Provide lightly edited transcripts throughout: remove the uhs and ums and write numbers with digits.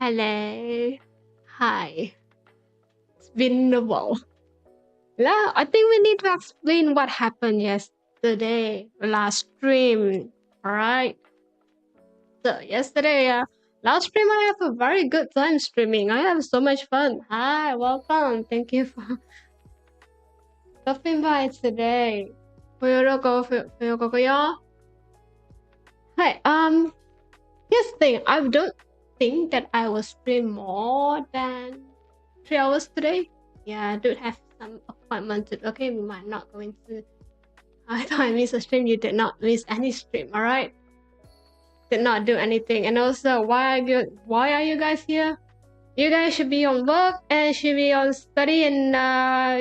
Hello. Hi. It's been a while. Yeah, I think we need to explain what happened yesterday, last stream. Alright. So yesterday, last stream I have a very good time streaming. I have so much fun. Hi, welcome. Thank you for stopping by today. Fuyo. Hi, here's the thing. I don't think that I will stream more than 3 hours today. Yeah, I do have some appointment to. Okay, we might not go into. I thought I missed a stream. You did not miss any stream. All right. Did not do anything. And also, why are you guys here? You guys should be on work and should be on study and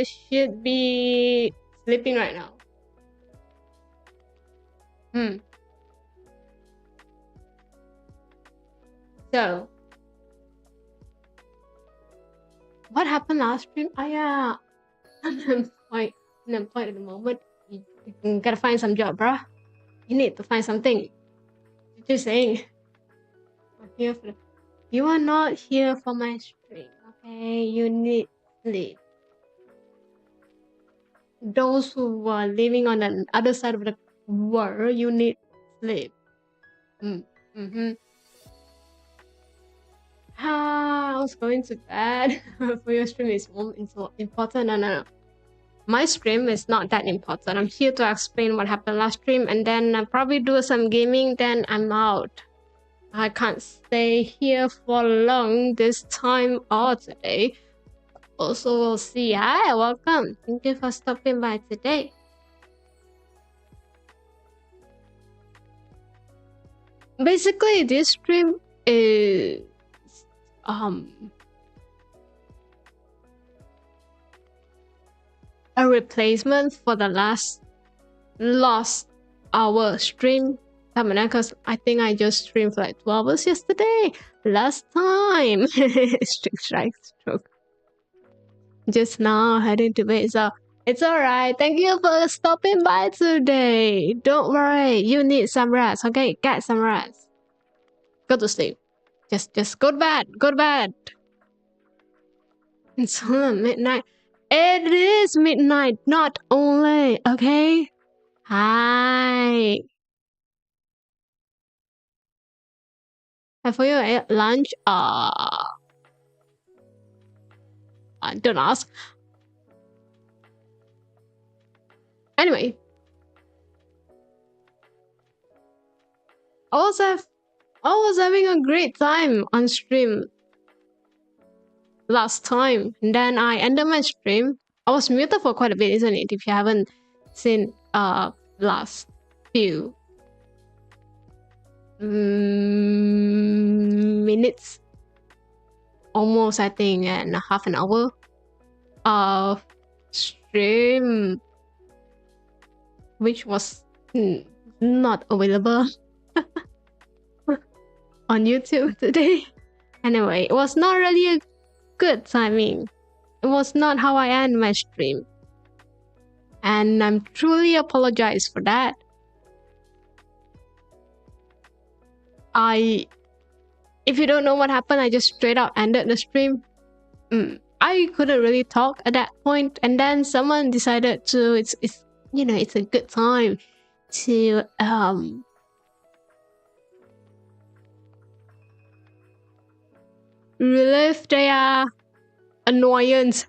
should be sleeping right now. So, what happened last stream? Oh yeah, I'm unemployed at the moment. You gotta find some job, bruh. You need to find something. Just saying. I'm here for. You are not here for my stream, okay? You need sleep. Those who are living on the other side of the world, you need sleep. I was going to bed. For your stream is more important. No. My stream is not that important. I'm here to explain what happened last stream and then I'll probably do some gaming, then I'm out. I can't stay here for long this time or today. Also, we'll see. Hi, welcome. Thank you for stopping by today. Basically, this stream is a replacement for the lost hour stream. Because I think I just streamed for like 2 hours yesterday. Last time. Stroke. Just now heading to bed. So it's alright. Thank you for stopping by today. Don't worry. You need some rest. Okay, get some rest. Go to sleep. Just go to bed. Go to bed. It's only midnight. It is midnight, not only. Okay. Hi. For you at lunch? Don't ask. Anyway, I was having a great time on stream last time, and then I ended my stream. I was muted for quite a bit, isn't it? If you haven't seen last few minutes, almost I think, and half an hour of stream, which was not available on YouTube today. Anyway, it was not really a good timing. It was not how I end my stream. And I'm truly apologize for that. If you don't know what happened, I just straight up ended the stream. I couldn't really talk at that point, and then someone decided to it's a good time to relive their annoyance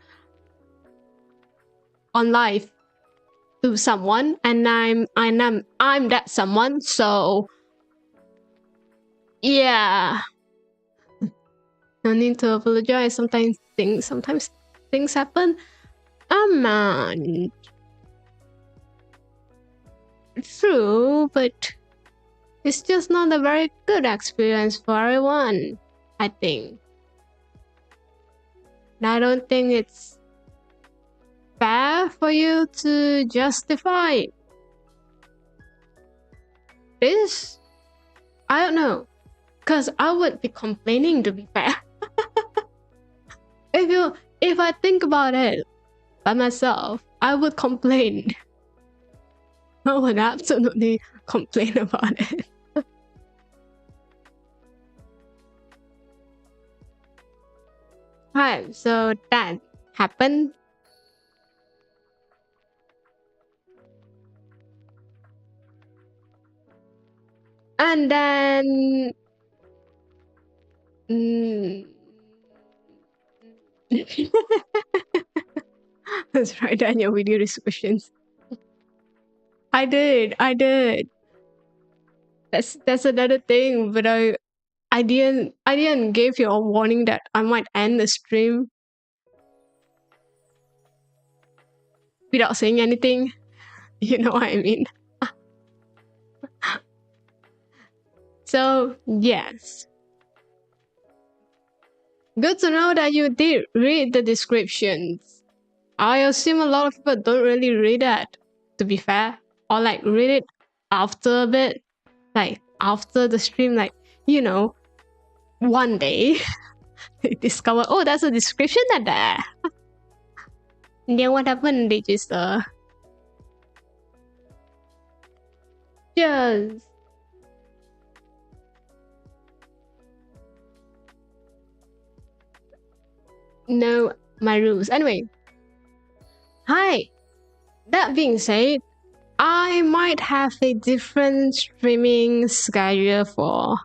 on life to someone, and I'm that someone, so yeah. No need to apologize. Sometimes things happen. Man. True, but it's just not a very good experience for everyone, I think. And I don't think it's fair for you to justify this. I don't know, because I would be complaining, to be fair. If I think about it by myself, I would complain. I would absolutely complain about it. Right, so that happened. And then let's write down your video descriptions. I did. That's another thing, but I didn't give you a warning that I might end the stream without saying anything. You know what I mean? So yes. Good to know that you did read the descriptions. I assume a lot of people don't really read that, to be fair. Or like read it after a bit. Like after the stream, like, you know, one day they discover, oh, that's a description that there. And then what happened? They just know my rules. Anyway, hi. That being said, I might have a different streaming schedule for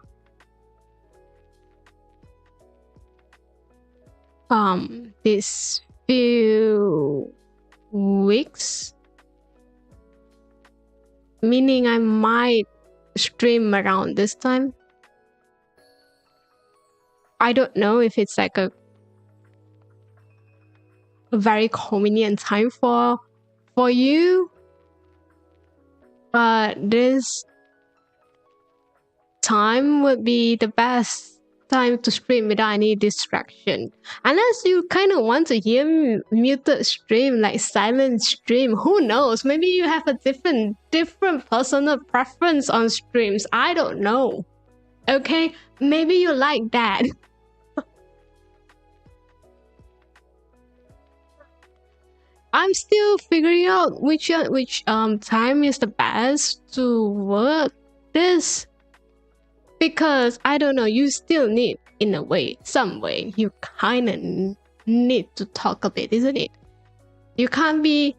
this few weeks. Meaning I might stream around this time. I don't know if it's like a very convenient time for you, but this time would be the best time to stream without any distraction. Unless you kind of want to hear muted stream, like silent stream, who knows? Maybe you have a different personal preference on streams. I don't know. Okay, maybe you like that. I'm still figuring out which time is the best to work this, because I don't know, you still need, in a way, some way, you kind of need to talk a bit, isn't it? You can't be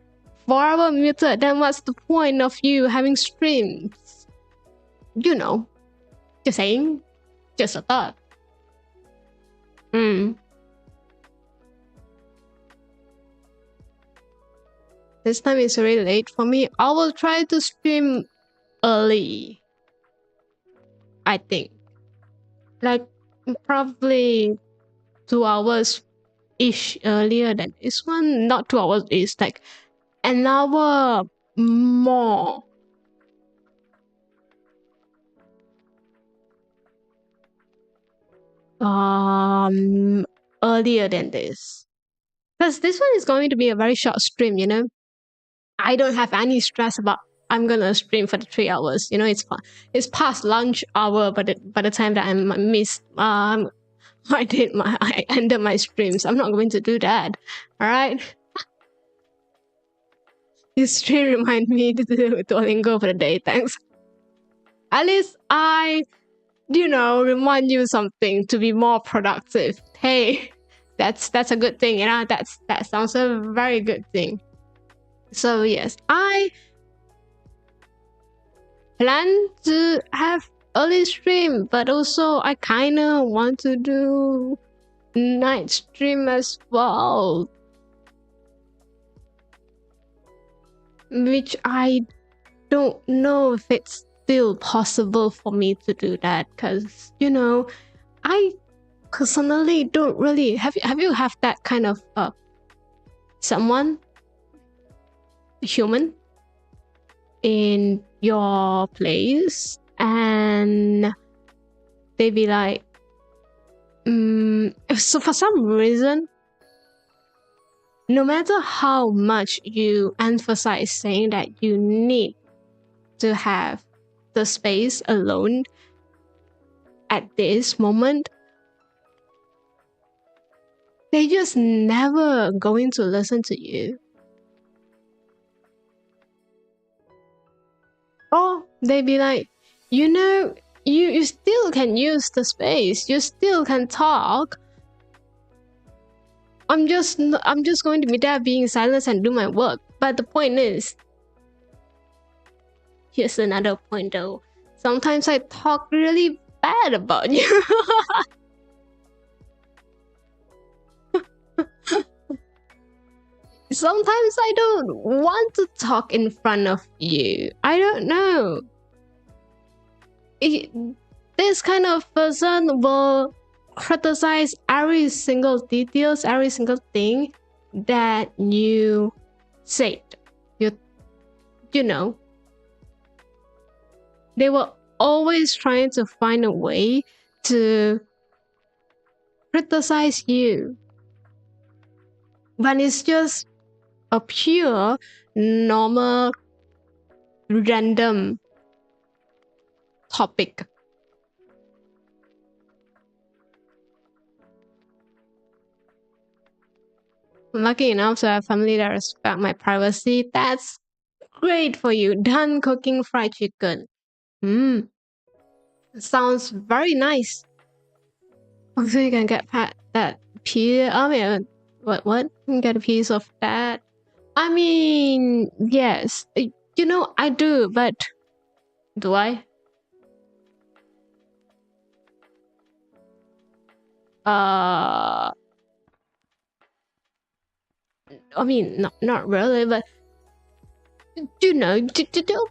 forever muted, then what's the point of you having streams? You know, just saying, just a thought. This time is really late for me. I will try to stream early, I think. Like, probably 2 hours-ish earlier than this one. Not 2 hours, it's like an hour more. Earlier than this. Because this one is going to be a very short stream, you know? I don't have any stress about I'm gonna stream for the 3 hours. You know, it's past lunch hour by the time that I ended my streams. I'm not going to do that. Alright? This stream remind me to do Duolingo for the day, thanks. At least I, you know, remind you something to be more productive. Hey, that's a good thing, you know, that sounds a very good thing. So yes, I plan to have early stream, but also I kinda want to do night stream as well, which I don't know if it's still possible for me to do that, because, you know, I personally don't really have you have that kind of someone, human, in your place, and they be like, so for some reason, no matter how much you emphasize saying that you need to have the space alone at this moment, they just never going to listen to you. Or they be like, you know, you still can use the space, you still can talk, I'm just going to be there being silent and do my work. But the point is, here's another point though. Sometimes I talk really bad about you. Sometimes I don't want to talk in front of you. I don't know. This kind of person will criticize every single details, every single thing that you said. You know, they were always trying to find a way to criticize you. When it's just a pure, normal, random topic. I'm lucky enough to have family that respect my privacy. That's great for you. Done cooking fried chicken. Sounds very nice. So you can get that piece. I mean, what? You can get a piece of that. I mean, yes. You know, I do, but do I? I mean, not really, but you know,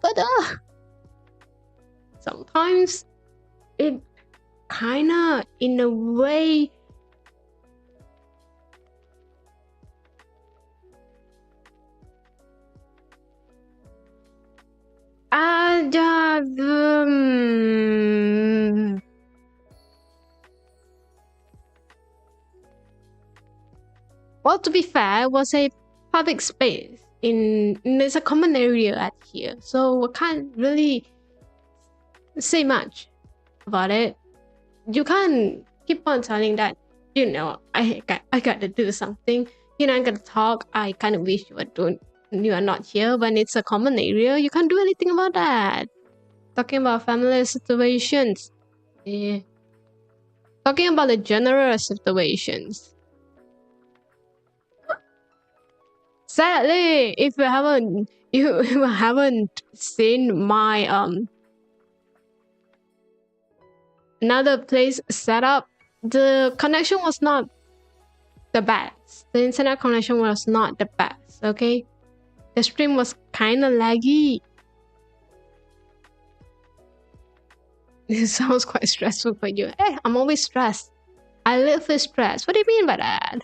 but sometimes it kinda, in a way, well, to be fair, it was a public space. There's a common area at here, so I can't really say much about it. You can't keep on telling that, you know, I got to do something. You're not gonna talk. I kind of wish you are not here. When it's a common area, you can't do anything about that. Talking about family situations. Yeah. Talking about the general situations. Sadly, if you haven't seen my another place set up, the connection was not the best. The internet connection was not the best, okay? The stream was kinda laggy. This sounds quite stressful for you. Hey, I'm always stressed. I live with stress. What do you mean by that?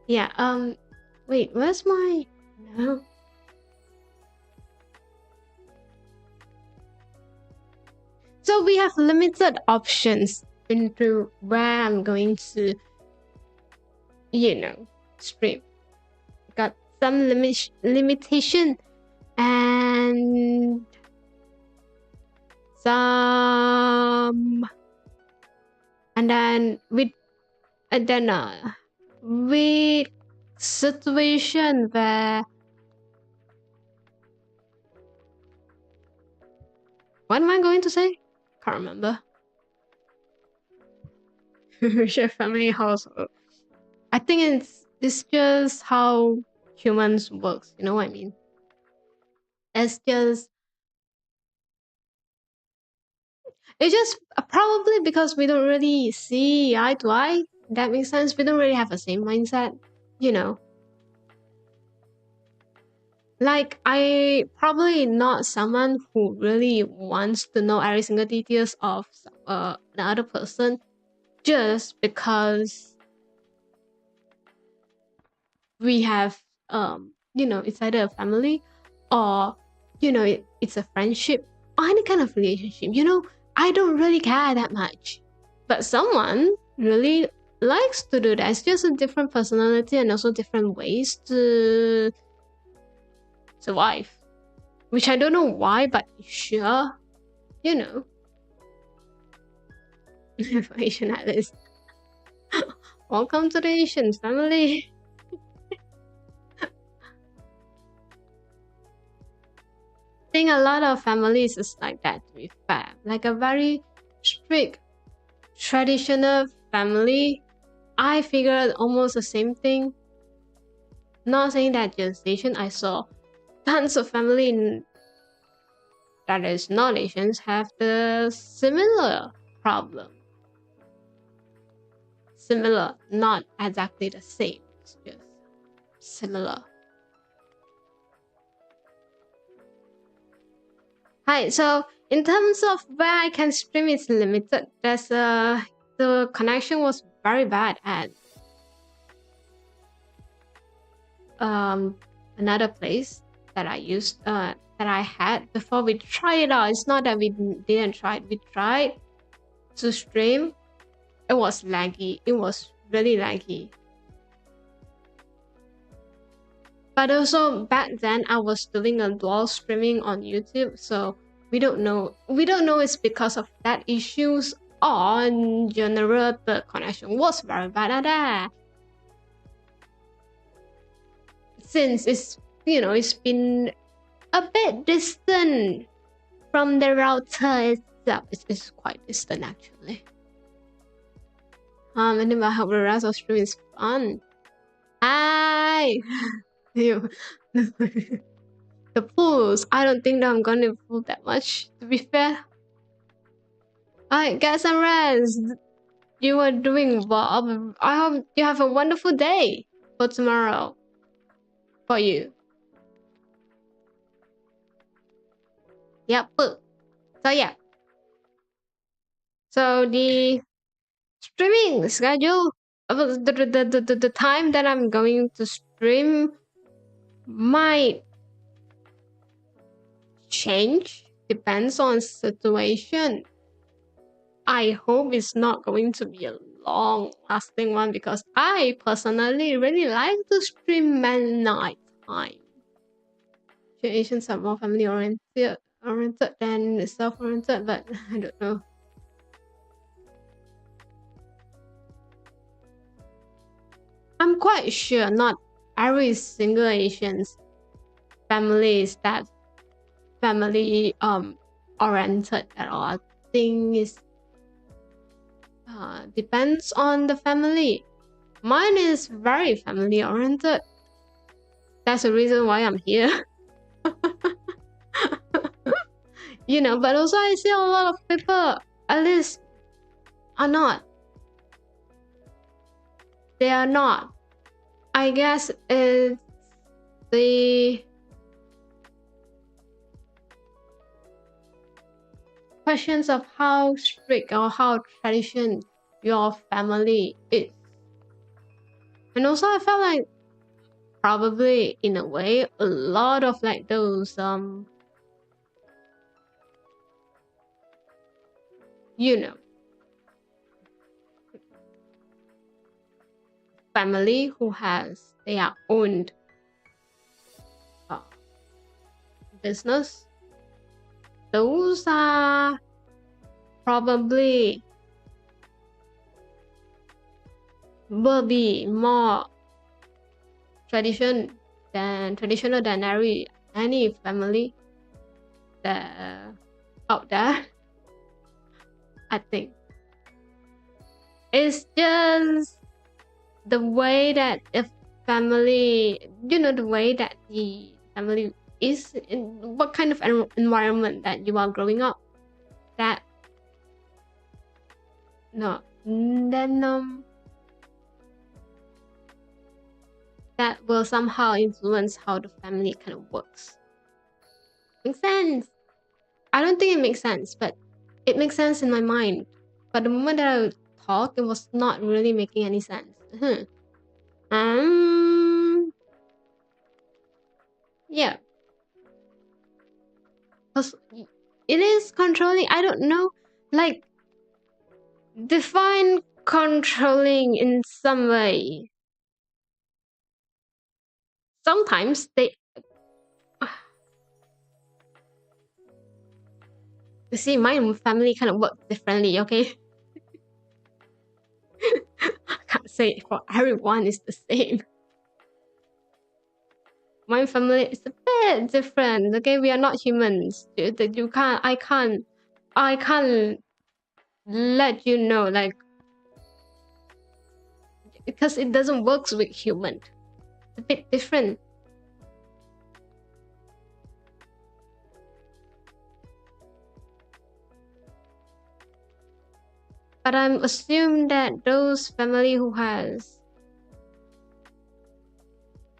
Yeah, wait, where's my... No. So we have limited options into where I'm going to, you know, stream. Got some limitation and some, and then with situation where, what am I going to say? Can't remember. Share family household. I think it's just how humans works. You know what I mean? It's just probably because we don't really see eye to eye. That makes sense. We don't really have the same mindset. You know. Like, I probably not someone who really wants to know every single details of another person just because we have you know, it's either a family or, you know, it's a friendship or any kind of relationship. You know, I don't really care that much, but someone really likes to do that. It's just a different personality and also different ways to survive, which I don't know why, but sure, you know. Asian Alice. Welcome to the Asian family. I think a lot of families is like that, to be fair. Like a very strict, traditional family, I figured almost the same thing. Not saying that just Asian, I saw tons of family in, that is not Asians have the similar problem. Similar, not exactly the same, it's just similar. Hi, so in terms of where I can stream, it's limited. There's the connection was very bad at another place that I used that I had before we tried it out. It's not that we didn't try it. We tried to stream. It was laggy. It was really laggy. But also back then I was doing a dual streaming on YouTube, so we don't know it's because of that issues or in general the connection was very bad at that. Since it's it's been a bit distant from the router itself. It's quite distant actually. And I hope the rest of stream is fun. Hi. You. The pulls. I don't think that I'm gonna pull that much, to be fair. Alright, get some rest. You are doing well. I hope you have a wonderful day for tomorrow. For you. Yep. So yeah. So the streaming schedule, the time that I'm going to stream might change, depends on situation. I hope it's not going to be a long lasting one because I personally really like to stream at night time. Asians are more family oriented than self-oriented, but I don't know. I'm quite sure not every single Asian's family is that family oriented at all. I think it's depends on the family. Mine is very family oriented. That's the reason why I'm here. But also I see a lot of people, at least, are not. They are not. I guess it's the questions of how strict or how tradition your family is. And also I felt like probably in a way a lot of like those family who has their own business, those are probably will be more traditional than any family that out there. I think it's just the way that the family, the way that the family is, in what kind of environment that you are growing up, that that will somehow influence how the family kind of works. Makes sense? I don't think it makes sense, but it makes sense in my mind. But the moment that I talk, it was not really making any sense. Yeah. Because it is controlling. I don't know. Like, define controlling in some way. Sometimes they... You see, my family kind of works differently, okay? I can't say for everyone it's the same. My family is a bit different, okay? We are not humans. I can't let you know, like, because it doesn't work with human. It's a bit different. But I'm assuming that those family who has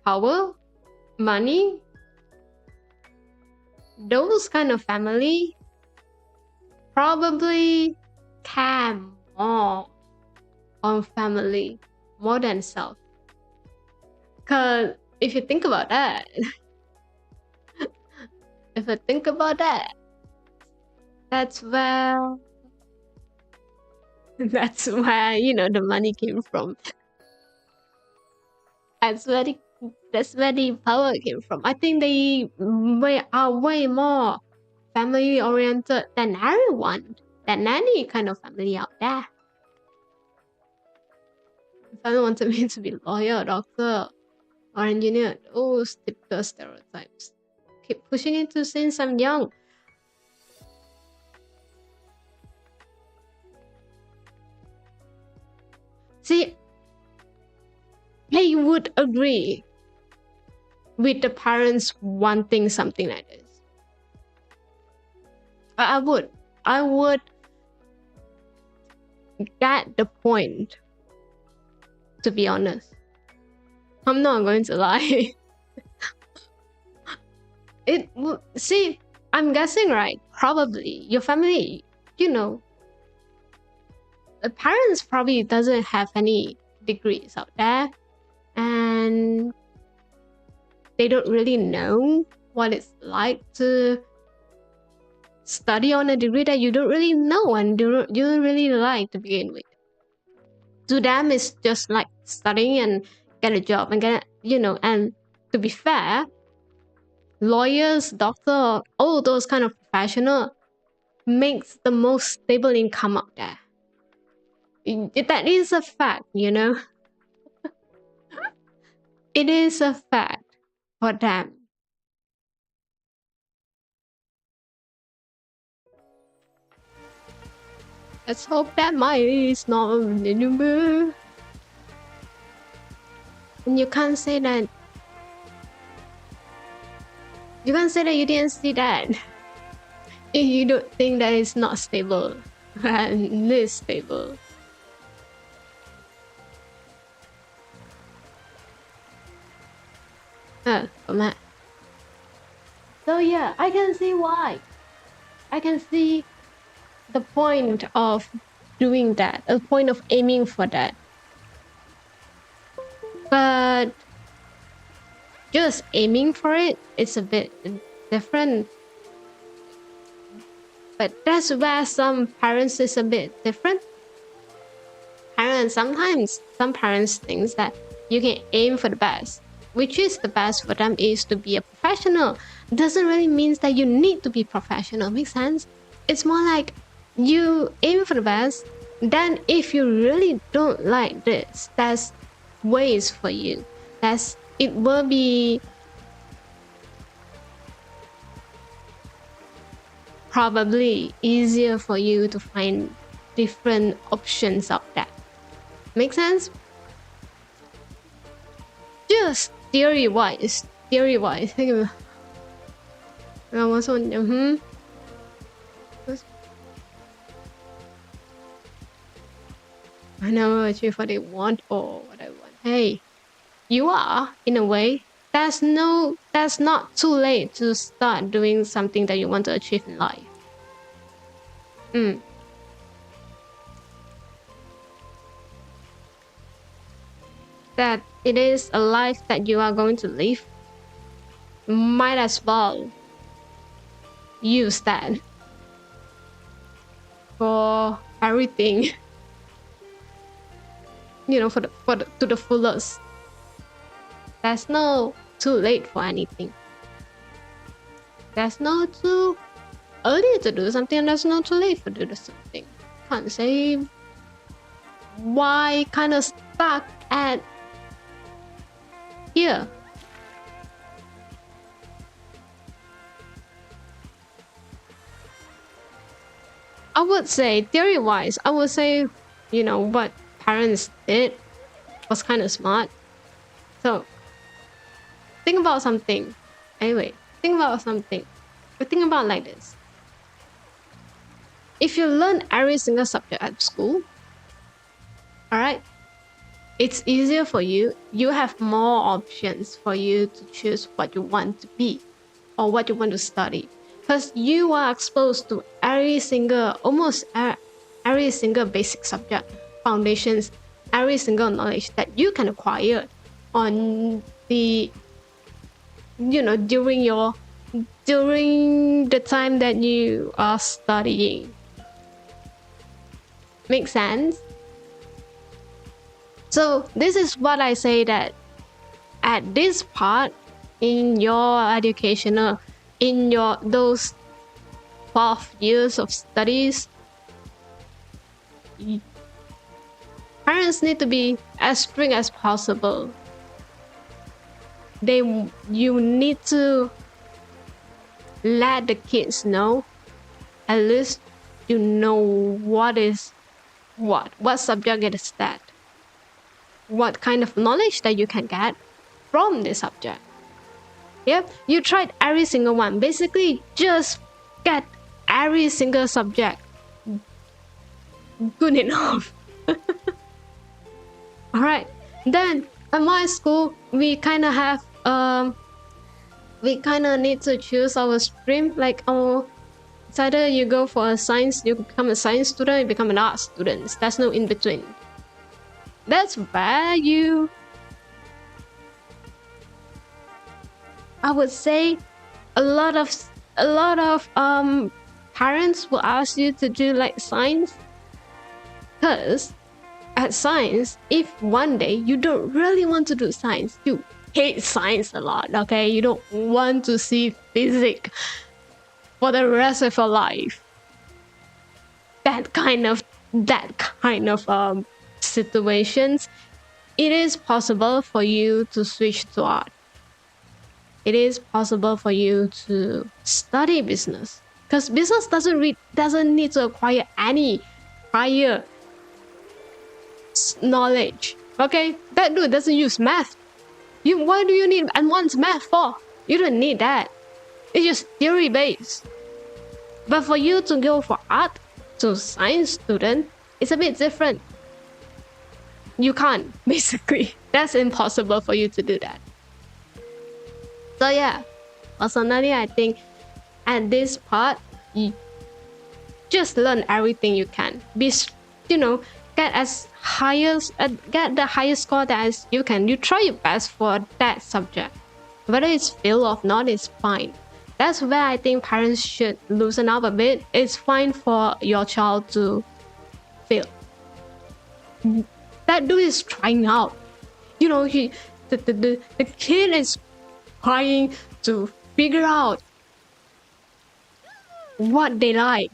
power, money, those kind of family probably care more on family more than self. Because if you think about that, that's where the money came from. That's where the power came from. I think they are way more family oriented than everyone, than any kind of family out there. If I wanted me to be lawyer, doctor, or engineer, those typical stereotypes. Keep pushing it since I'm young. See, I would agree with the parents wanting something like this. I would get the point, to be honest. I'm not going to lie. See, I'm guessing, right? Probably your family, the parents probably doesn't have any degrees out there, and they don't really know what it's like to study on a degree that you don't really know and you don't really like to begin with. To them, it's just like studying and get a job and and to be fair, lawyers, doctor, all those kind of professional makes the most stable income out there. That is a fact, It is a fact for them. Let's hope that mine is not a number. And you can't say that. You can't say that you didn't see that. If you don't think that it's not stable. And it is stable. So yeah, I can see why. I can see the point of doing that, a point of aiming for that. But just aiming for it's a bit different. But that's where some parents is a bit different. Sometimes some parents think that you can aim for the best, which is the best for them is to be a professional. Doesn't really mean that you need to be professional. Makes sense? It's more like you aim for the best. Then if you really don't like this, that's ways for you. It will be probably easier for you to find different options out there. Make sense? Just theory-wise. Think about. I never achieve what I want or what I want. Hey, you are, in a way. That's not too late to start doing something that you want to achieve in life. That it is a life that you are going to live. Might as well use that for everything. To the fullest. There's no too late for anything. There's no too early to do something, and there's no too late to do something. Can't say why kind of stuck at here. I would say, theory-wise, what parents did was kind of smart. So think about something. Anyway, think about something. But think about like this. If you learn every single subject at school, all right, it's easier for you. You have more options for you to choose what you want to be or what you want to study. Because you are exposed to almost every single basic subject, foundations, every single knowledge that you can acquire on the, during the time that you are studying. Make sense? So this is what I say, that at this part in your educational, in those 12 years of studies, parents need to be as strict as possible. You need to let the kids know, at least you know what subject is that, what kind of knowledge that you can get from the subject. Yep, you tried every single one. Basically, just get every single subject good enough. All right. Then at my school, we kind of have we kind of need to choose our stream. Like, it's either you go for a science, you become a science student, you become an art student. There's no in between. That's value. I would say a lot of parents will ask you to do like science, because at science, if one day you don't really want to do science, you hate science a lot, okay, you don't want to see physics for the rest of your life, that kind of situations, it is possible for you to switch to art. It is possible for you to study business, because business doesn't need to acquire any prior knowledge. Okay, that dude doesn't use math. Why do you need advanced math for? You don't need that. It's just theory based. But for you to go for art, to science student, it's a bit different. You can't, basically. That's impossible for you to do that. So yeah, personally, I think at this part, you just learn everything you can. Get the highest score that as you can. You try your best for that subject. Whether it's fail or not, it's fine. That's where I think parents should loosen up a bit. It's fine for your child to fail. That dude is trying out. The kid is trying to figure out what they like.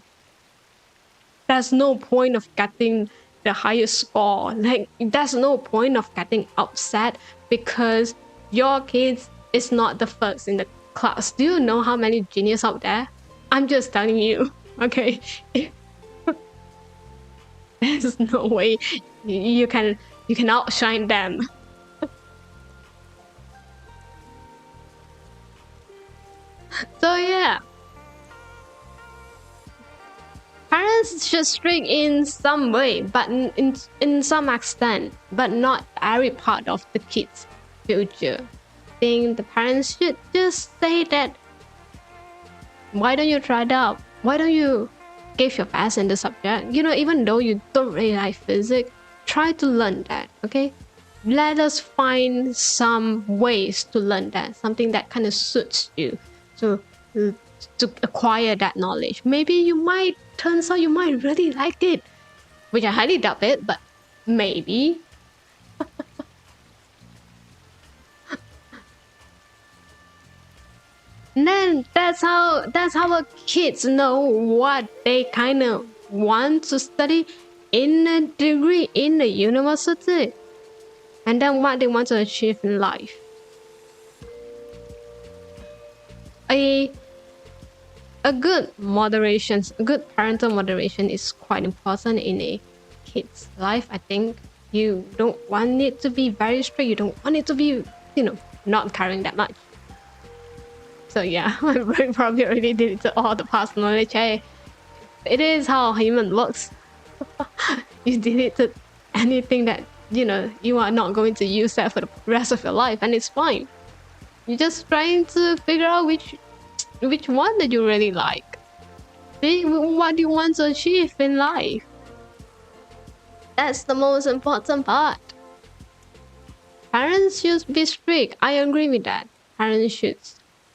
There's no point of getting the highest score. Like, there's no point of getting upset because your kids is not the first in the class. Do you know how many geniuses out there? I'm just telling you, okay? There's no way you can outshine them. So yeah, parents should strict in some way, but in some extent, but not every part of the kids' future. I think the parents should just say that, why don't you try it out? Why don't you give your best in the subject? Even though you don't really like physics, try to learn that, okay? Let us find some ways to learn that, something that kind of suits you to acquire that knowledge. Maybe turns out you might really like it, which I highly doubt it, but maybe. And then that's how our kids know what they kind of want to study in a degree in the university, and then what they want to achieve in life. A good moderation, a good parental moderation is quite important in a kid's life, I think. You don't want it to be very strict. You don't want it to be, not caring that much. So yeah, my brain probably already deleted all the past knowledge. Hey, it is how human works. You deleted anything that, you are not going to use that for the rest of your life, and it's fine. You're just trying to figure out which one that you really like. See, what do you want to achieve in life? That's the most important part. Parents should be strict. I agree with that. Parents should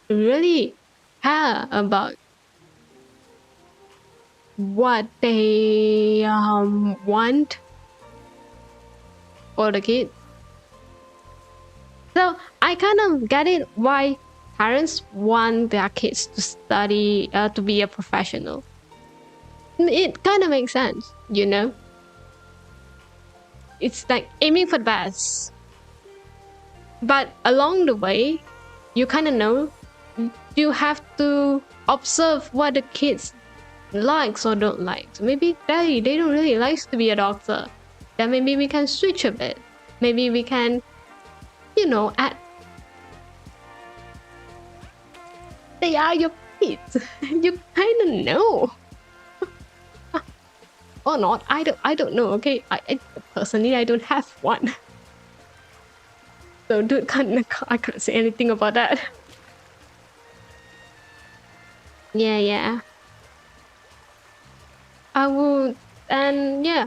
really care about what they want for the kid. So I kind of get it why parents want their kids to study, to be a professional. It kind of makes sense, It's like aiming for the best. But along the way, you kind of know you have to observe what the kids likes or don't like. So maybe they don't really like to be a doctor. Then maybe we can switch a bit. Maybe we can, add. They are your kids. You kind of know. Or not. I don't know. Okay. I personally, I don't have one. So dude, I can't say anything about that. Yeah. I would, and yeah.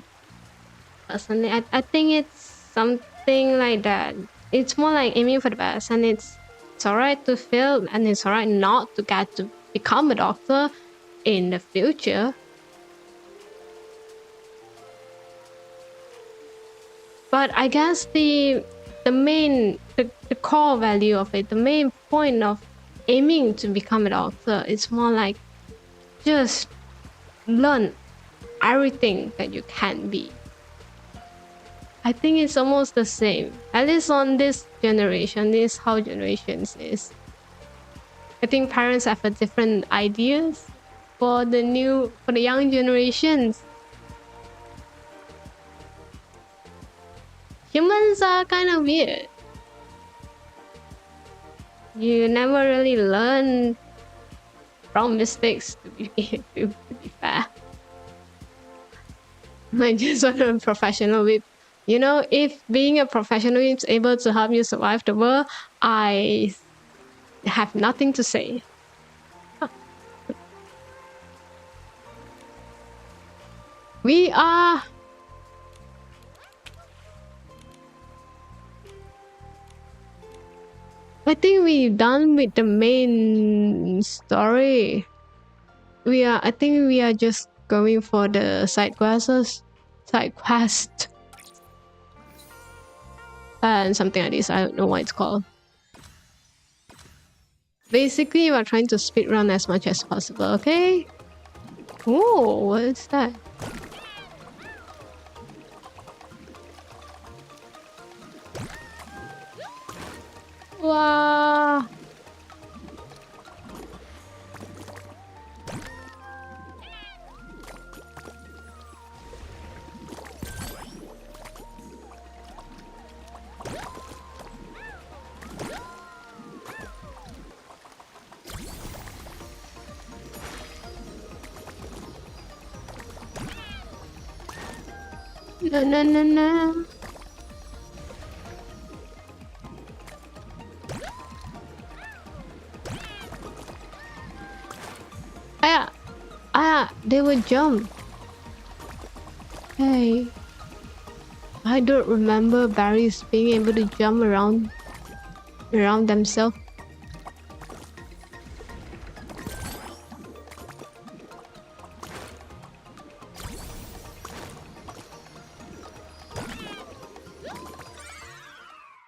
Personally, I think it's something like that. It's more like aiming for the best, and it's alright to fail, and it's alright not to get to become a doctor in the future. But I guess the core value of it, the main point of aiming to become a doctor, it's more like just learn everything that you can be. I think it's almost the same, at least on this generation. This is how generations is. I think parents have a different ideas for the young generations. Humans are kind of weird. You never really learn from mistakes, to be fair. I just want a professional whip. If being a professional is able to help you survive the world, I have nothing to say. We are... I think we're done with the main story. I think we are just going for the side quests. And something like this. I don't know what it's called. Basically, we're trying to speedrun as much as possible, okay? Oh, what is that? Wow. No. They would jump. Hey. I don't remember berries being able to jump around themselves.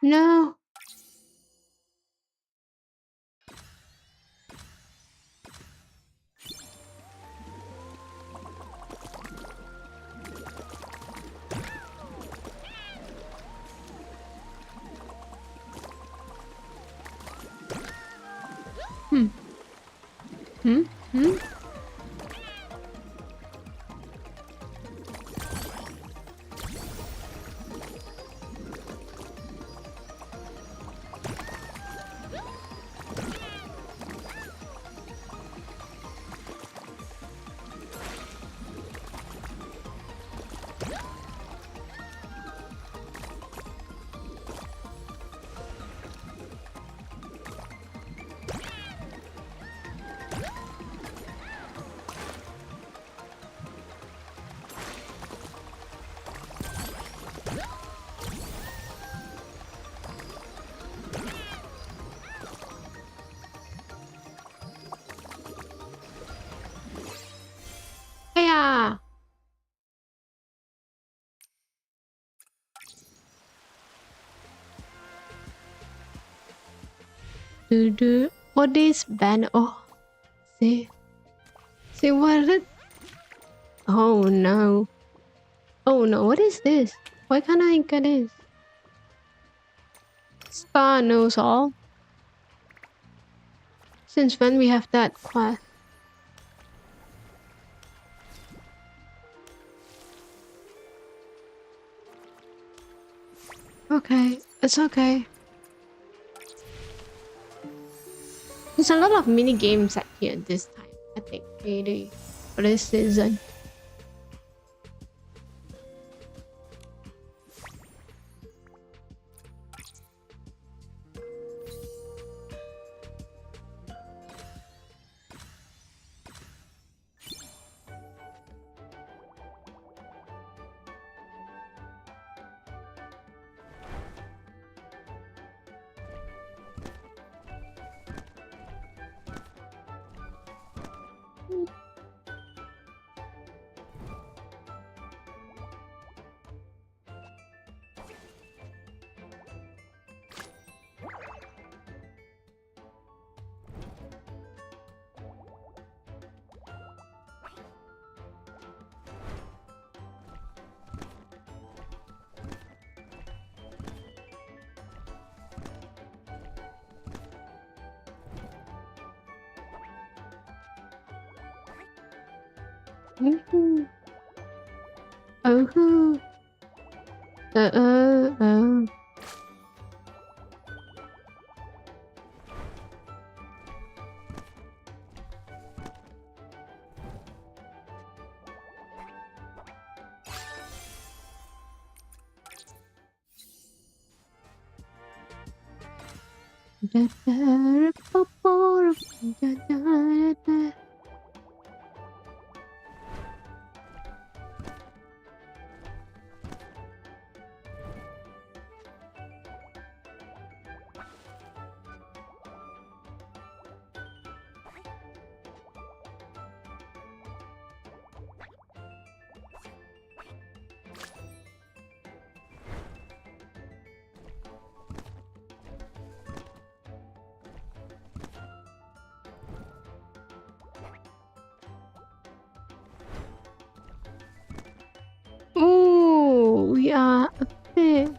No. What is ban? Oh, see. See what is it? Oh no. Oh no, what is this? Why can't I get this? Star knows all. Since when we have that quest? Okay, it's okay. There's a lot of mini games at here this time, I think, really, for this season. Oh. Oh. Oh, yeah, a bit.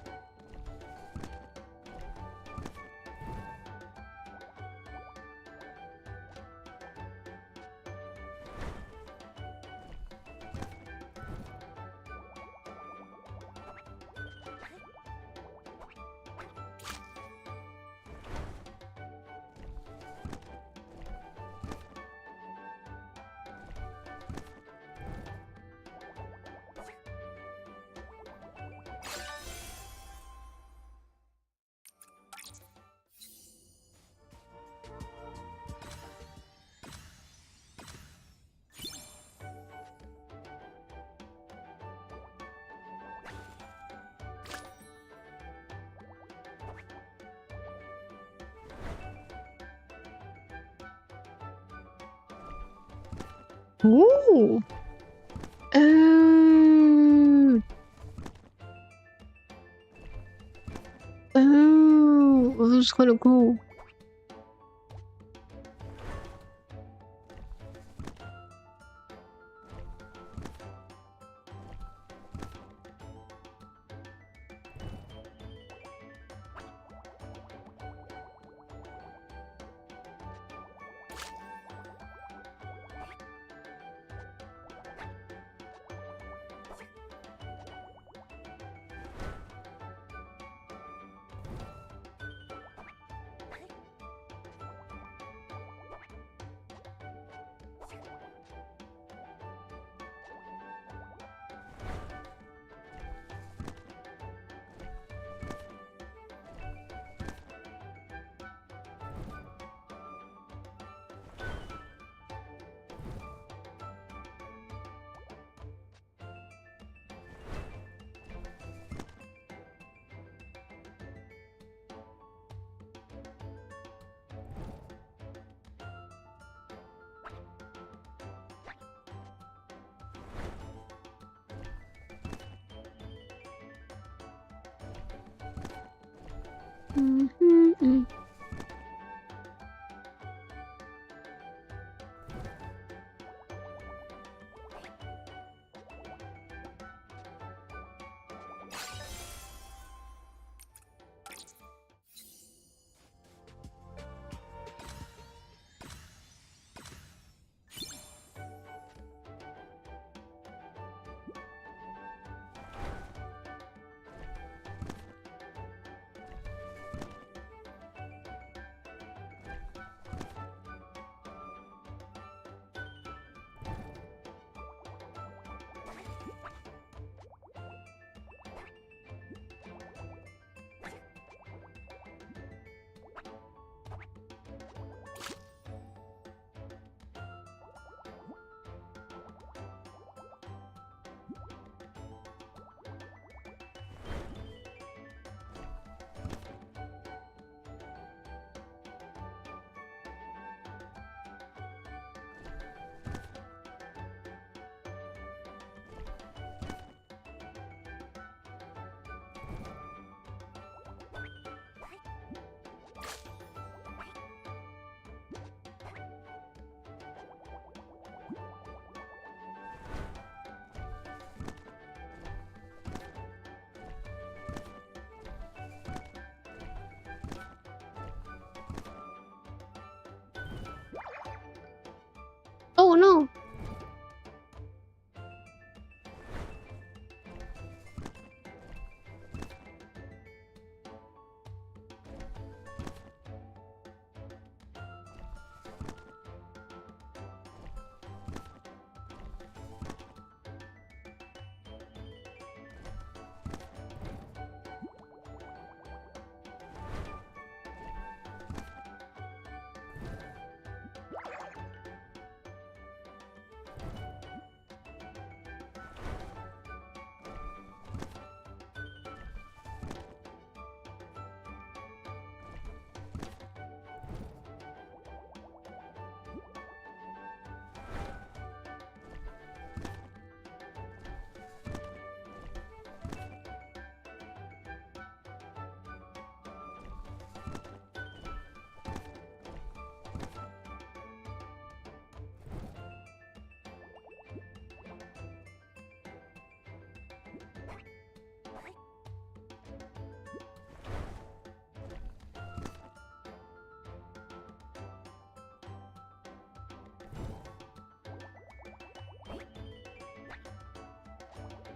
Oh. Oh. Oh. That was kind of cool. no.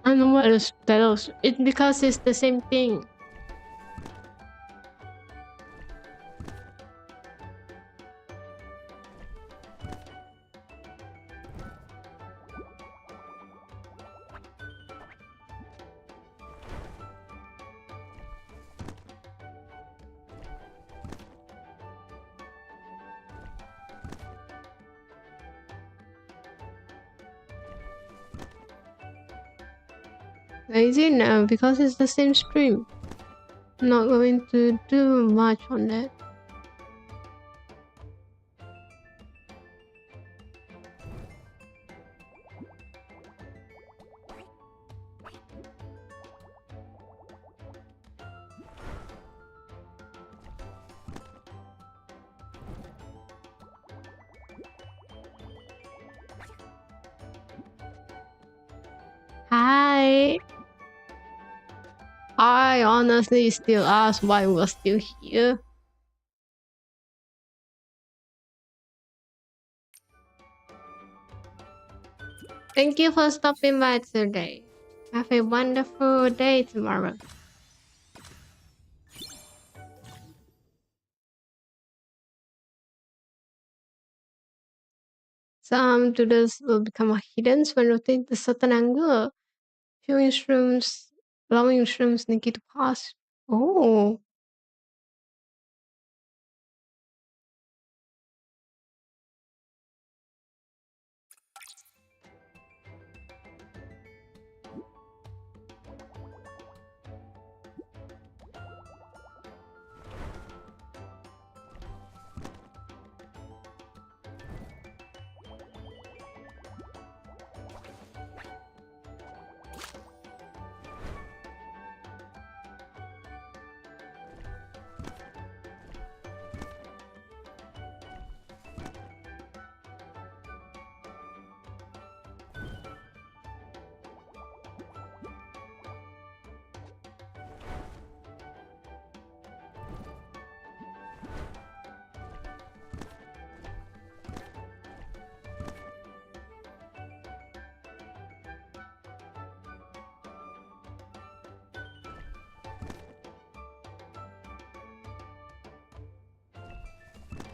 I don't know what is that else. It's because it's the same thing. Lazy? No, because it's the same stream. I'm not going to do much on that. Hi. I honestly still ask why we're still here. Thank you for stopping by today. Have a wonderful day tomorrow. Some doodles will become hidden when rotated to a certain angle. Few instruments, allowing instruments Nikki to pass. Oh.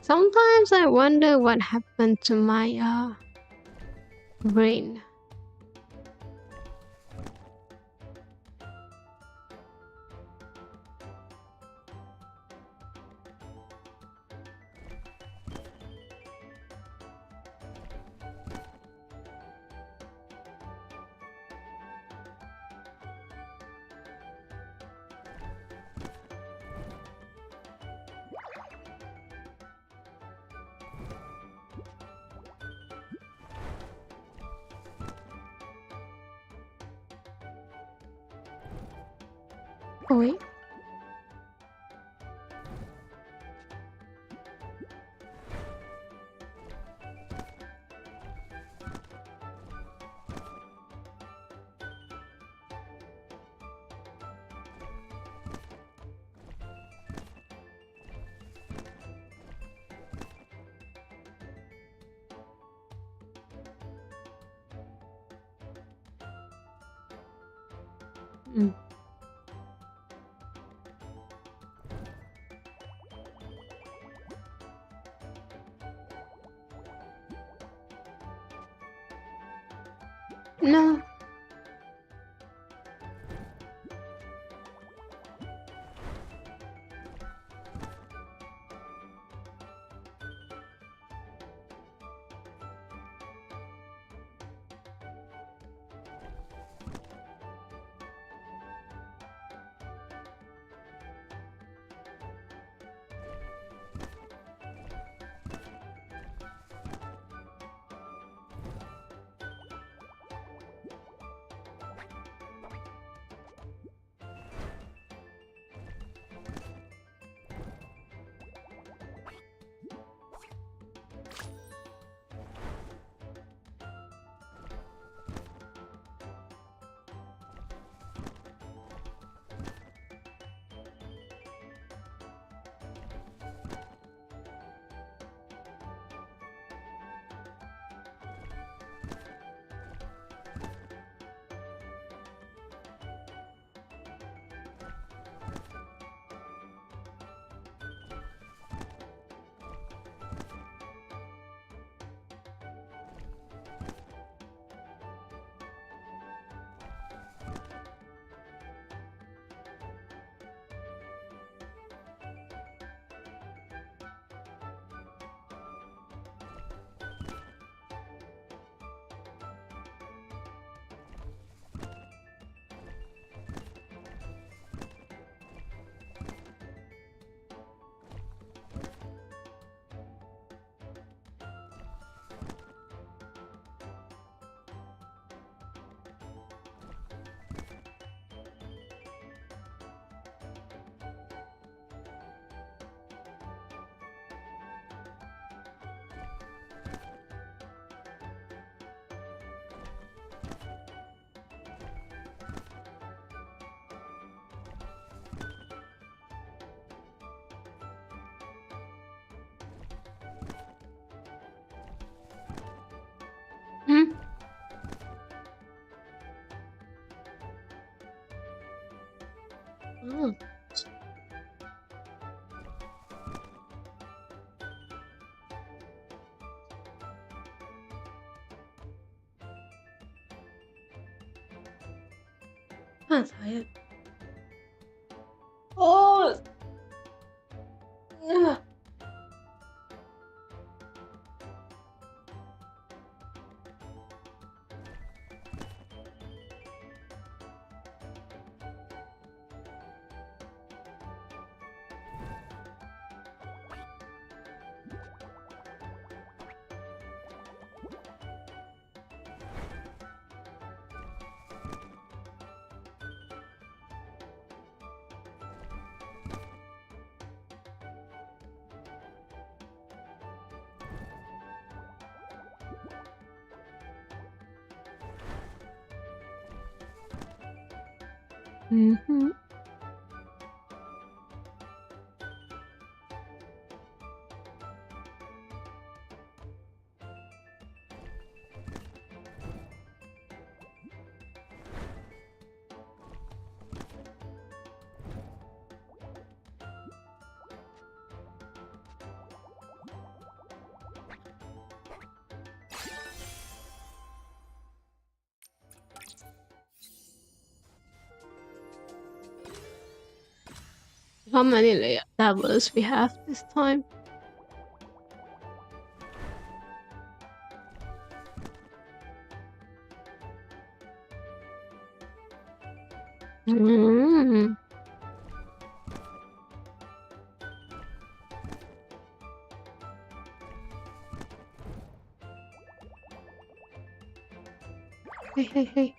Sometimes I wonder what happened to my brain. Oh wait. Mm. No. Hmm? Oh. I'm tired. Oh. Ugh. Mm-hmm. How many layer levels we have this time? Mm. Hey, hey, hey.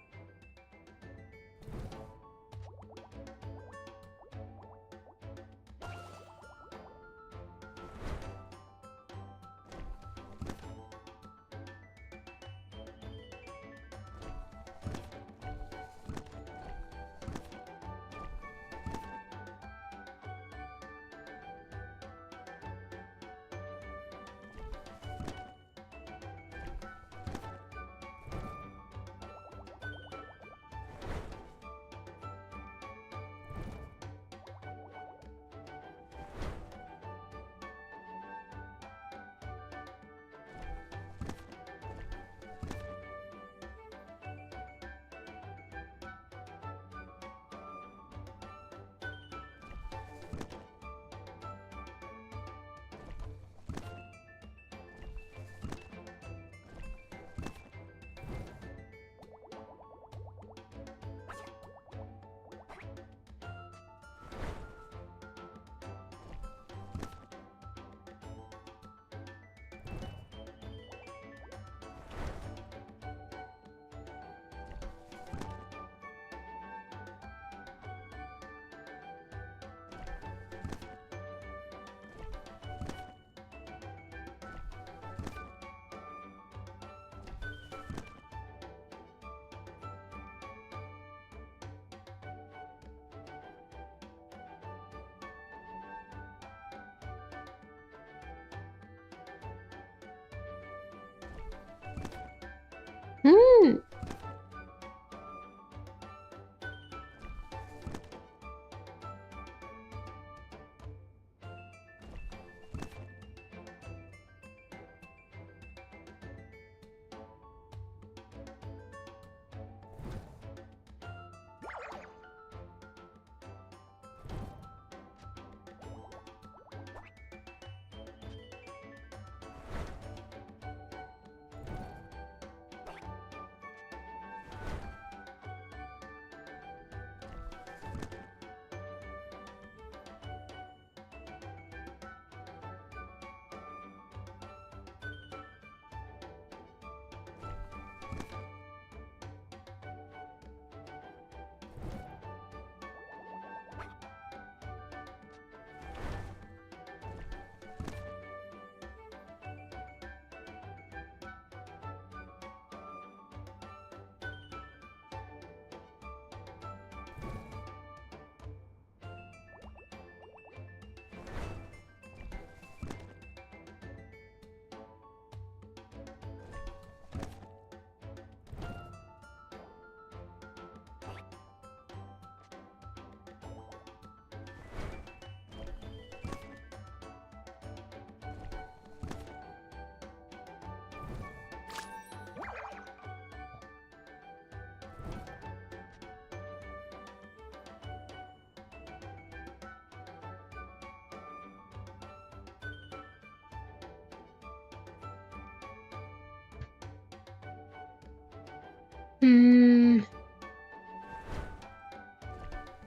Hmm.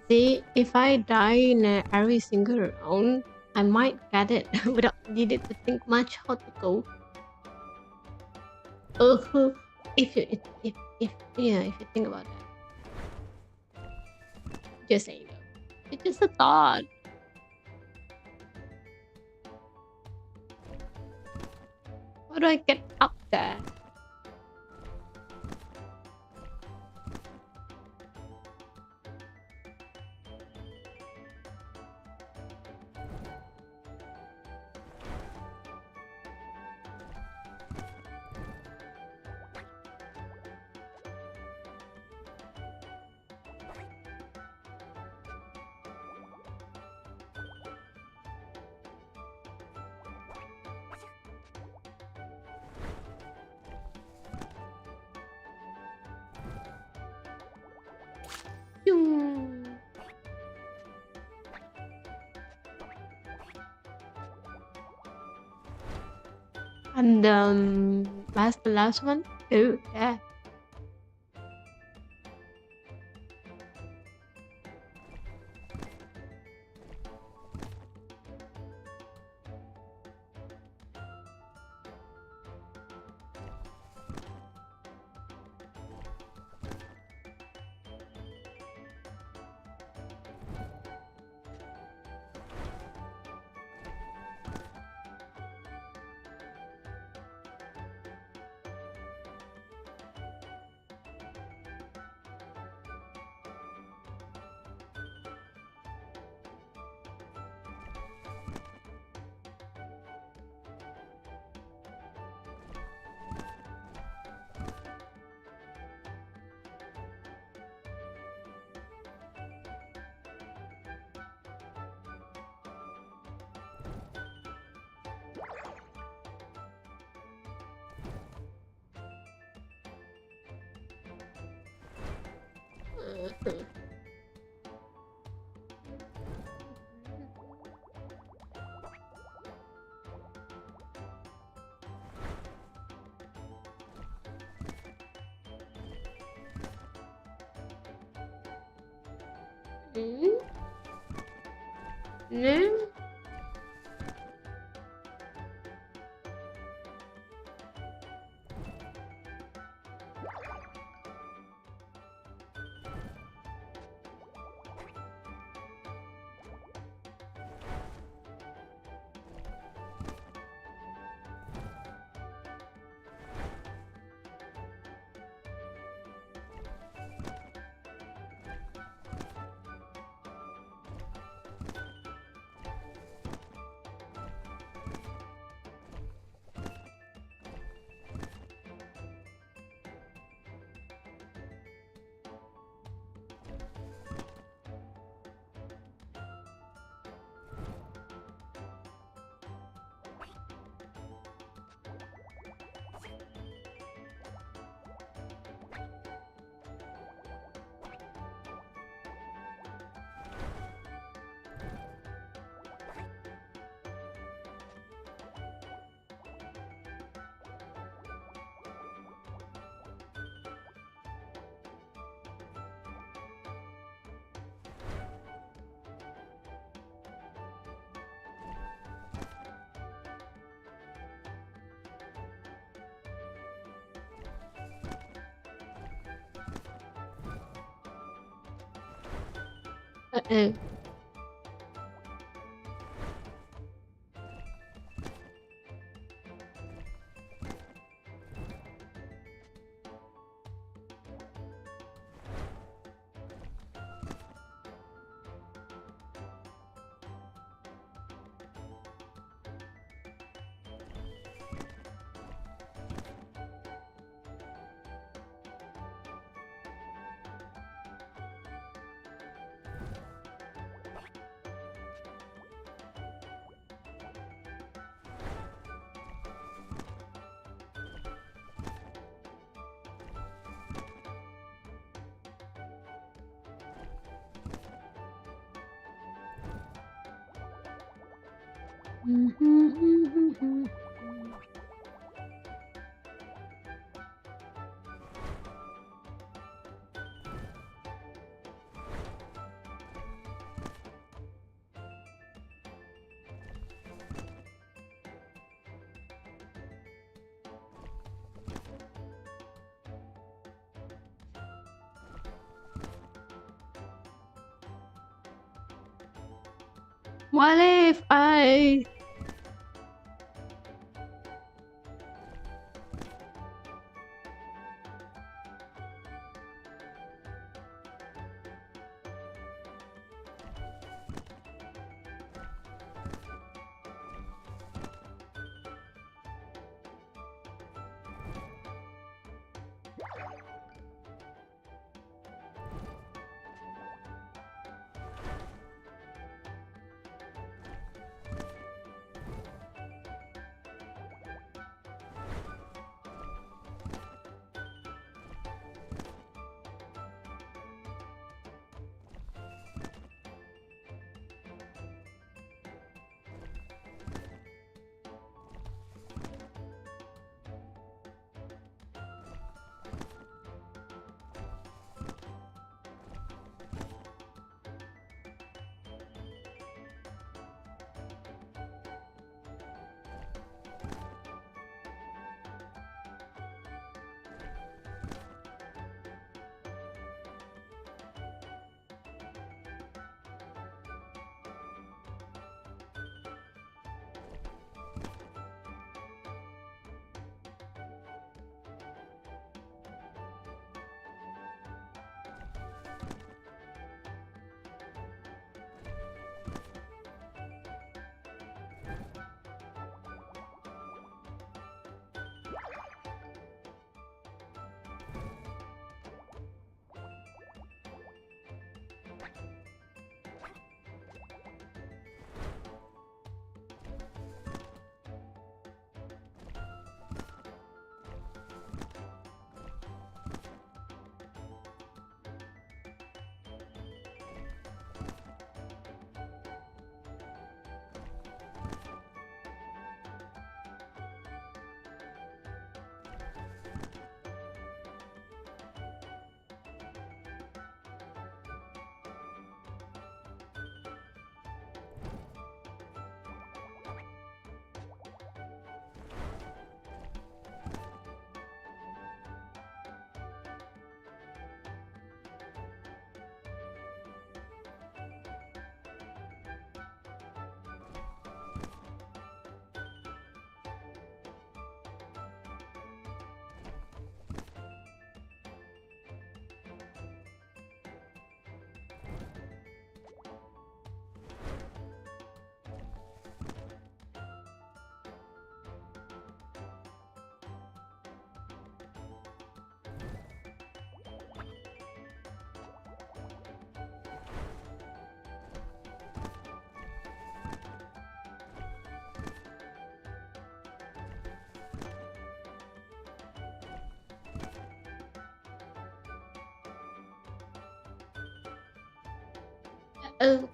See, if I die in every single round, I might get it without needing to think much how to go. Uh, if yeah, if you think about that, just saying though, it's just a thought. How do I get up there? Yung. And that's the last one. Oh yeah. Mm? No? Uh-oh. What if I... Oh,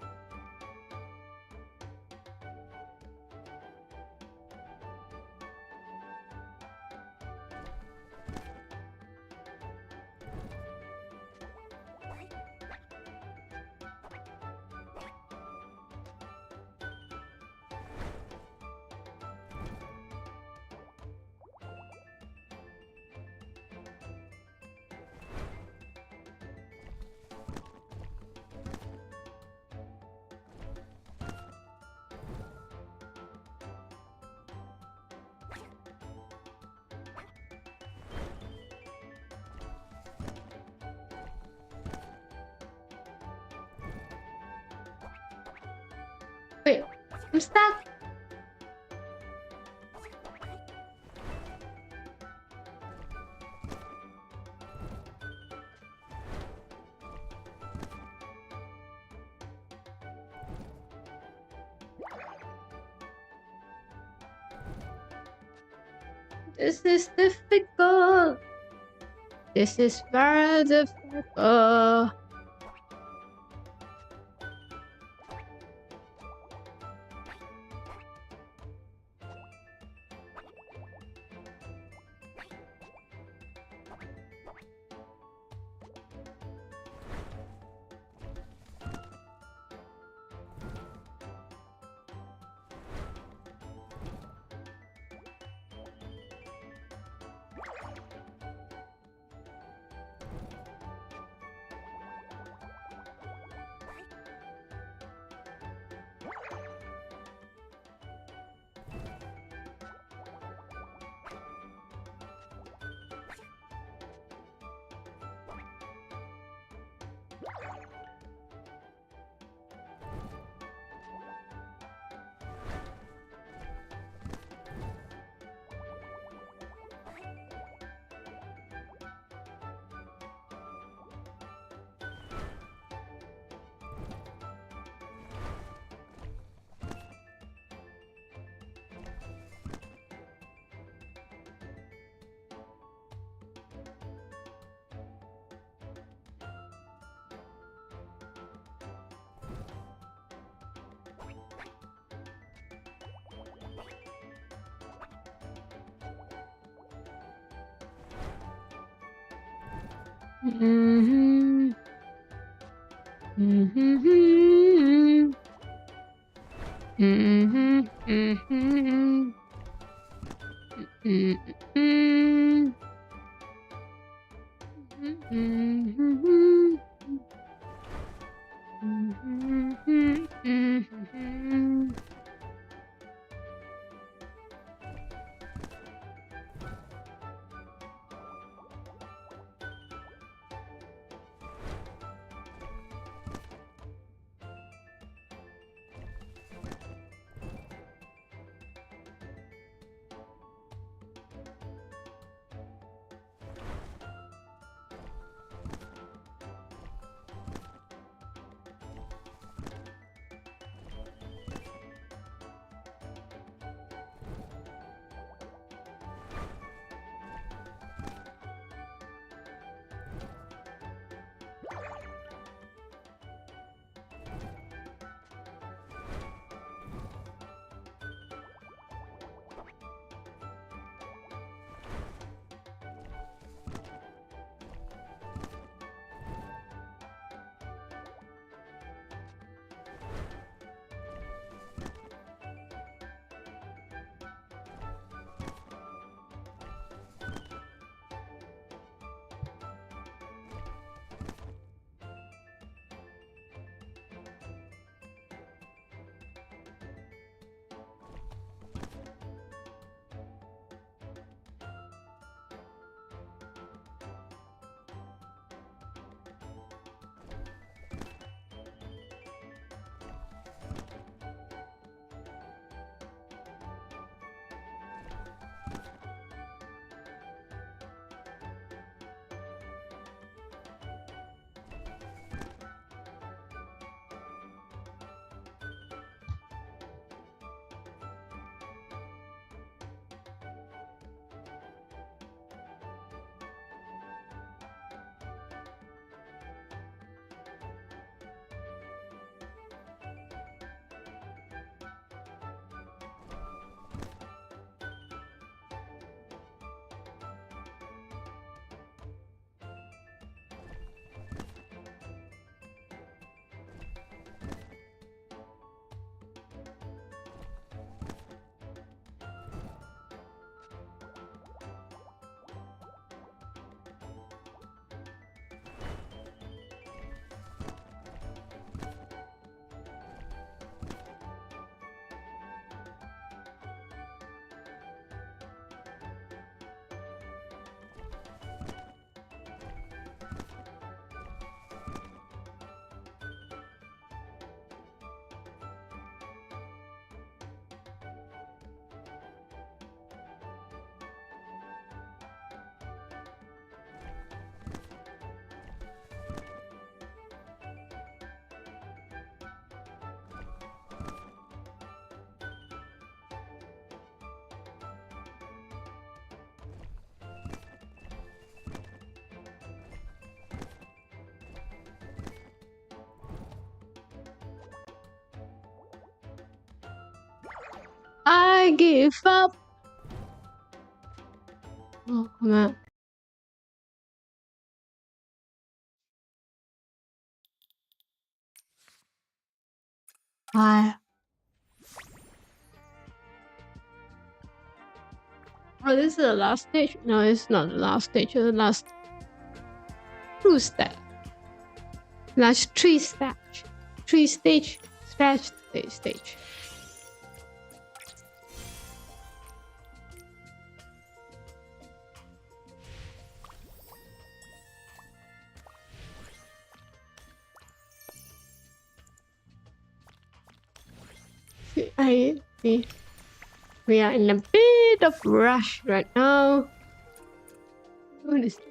wait, I'm stuck. This is difficult. This is very difficult. Mm-hmm. Mm-hmm. Mm-hmm. Mm-hmm. Mm-hmm. Mm-hmm. Mm-hmm. I give up. Oh, man. I. Oh, this is the last stage? No, it's not the last stage. It's the last 2 steps. Last 3 stage. 3 stage. Stage. We are in a bit of rush right now. What is this?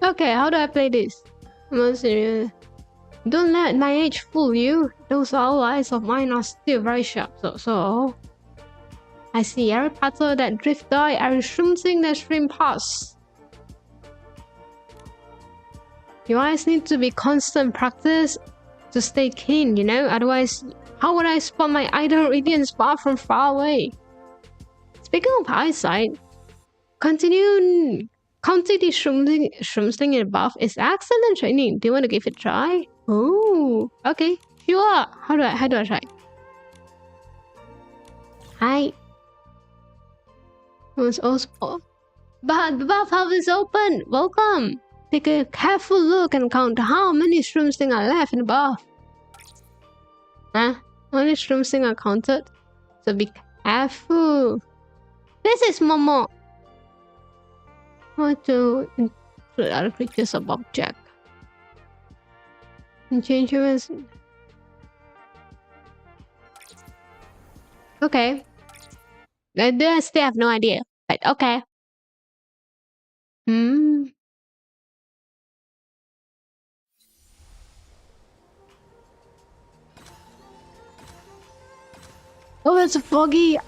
Okay, how do I play this? I'm not serious. Don't let my age fool you. Those owl eyes of mine are still very sharp. So I see every puzzle that drift die, every something that stream past. Your eyes need to be constant practice to stay keen, you know? Otherwise, how would I spot my idol radiant spot from far away? Speaking of eyesight, counting the something above is excellent training. Do you want to give it a try? Oh, okay, sure. How do I try? Hi. But the bathhouse is open. Welcome. Take a careful look and count how many shrooms are left in the bath. Huh? Only shrooms are counted. So be careful. This is Momo. How to include other creatures of object. And change humans. Okay. I still have no idea. But okay. Oh, it's foggy.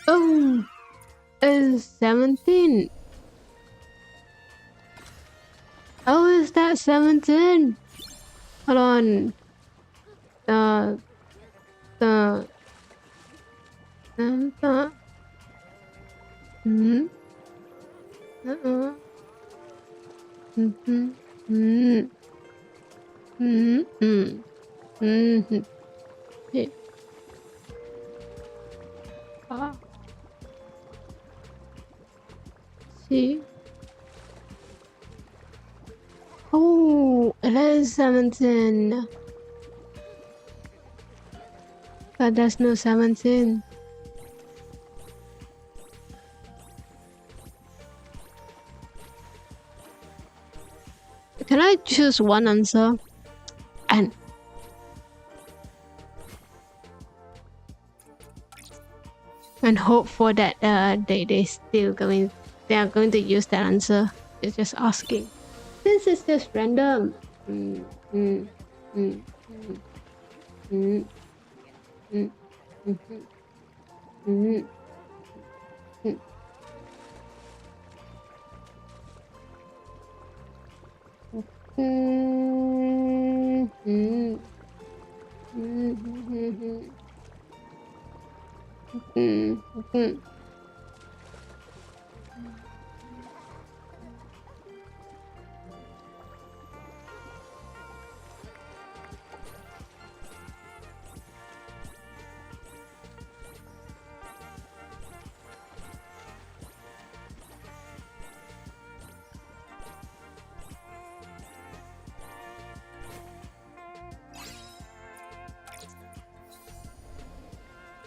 Oh, it's 17. How is that 17? Hold on. The see. Oh, it is 17. But there's no 17. Can I choose one answer? And hope for that they are going to use that answer. It's just asking. This is just random.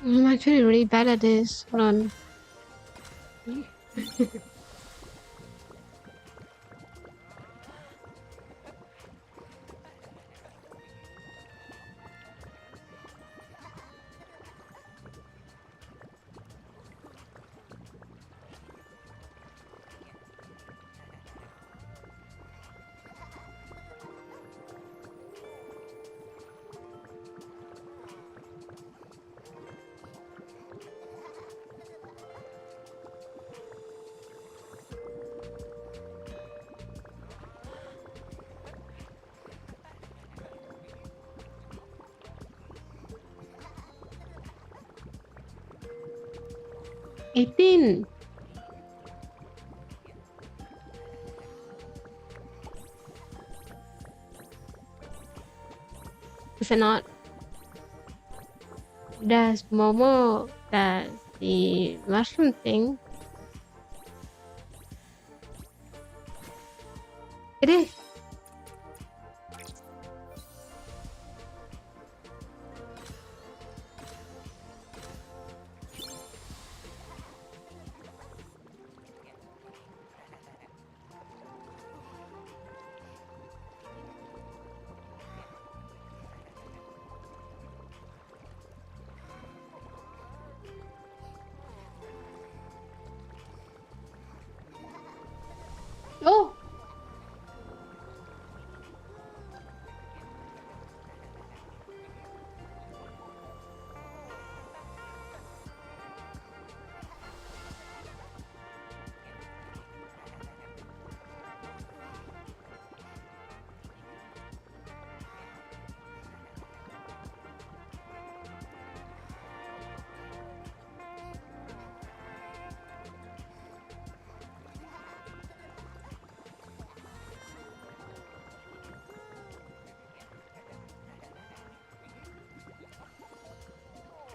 I'm actually really bad at this. Hold on. $18. Is it not? There's Momo. There's the mushroom thing. It is. Oh!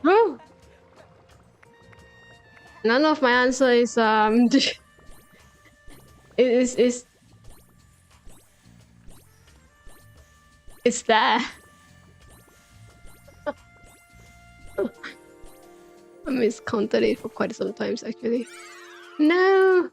Oh! None of my answer is it's there. I miscounted it for quite some times actually. No.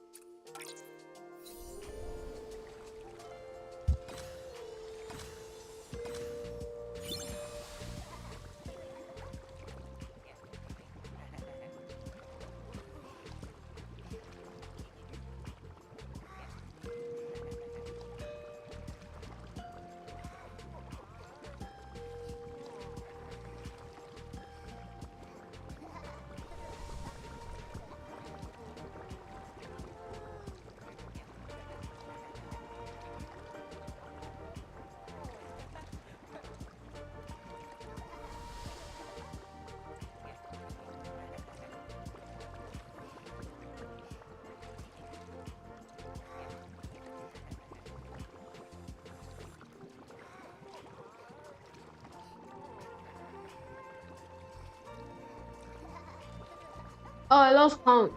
Oh, I lost count.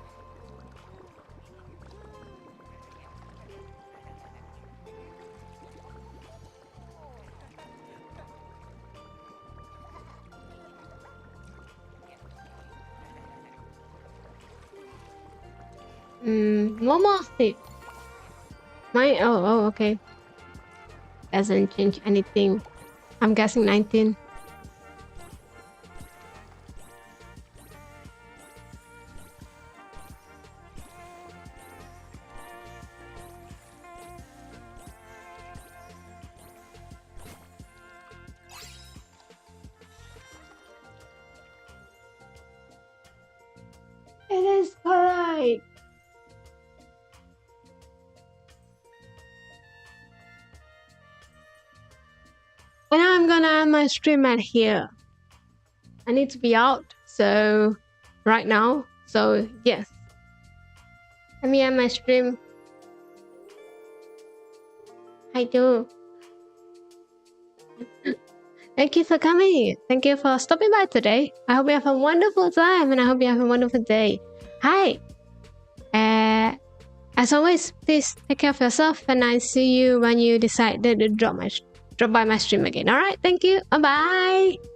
One more thing. Oh, okay. Doesn't change anything. I'm guessing 19. It is correct. And I'm gonna end my stream at here. I need to be out, so right now. So yes. Let me end my stream. I do. Thank you for coming. Thank you for stopping by today. I hope you have a wonderful time and I hope you have a wonderful day. Hi. As always, please take care of yourself and I see you when you decide to drop by my stream again. Alright, thank you. Bye bye.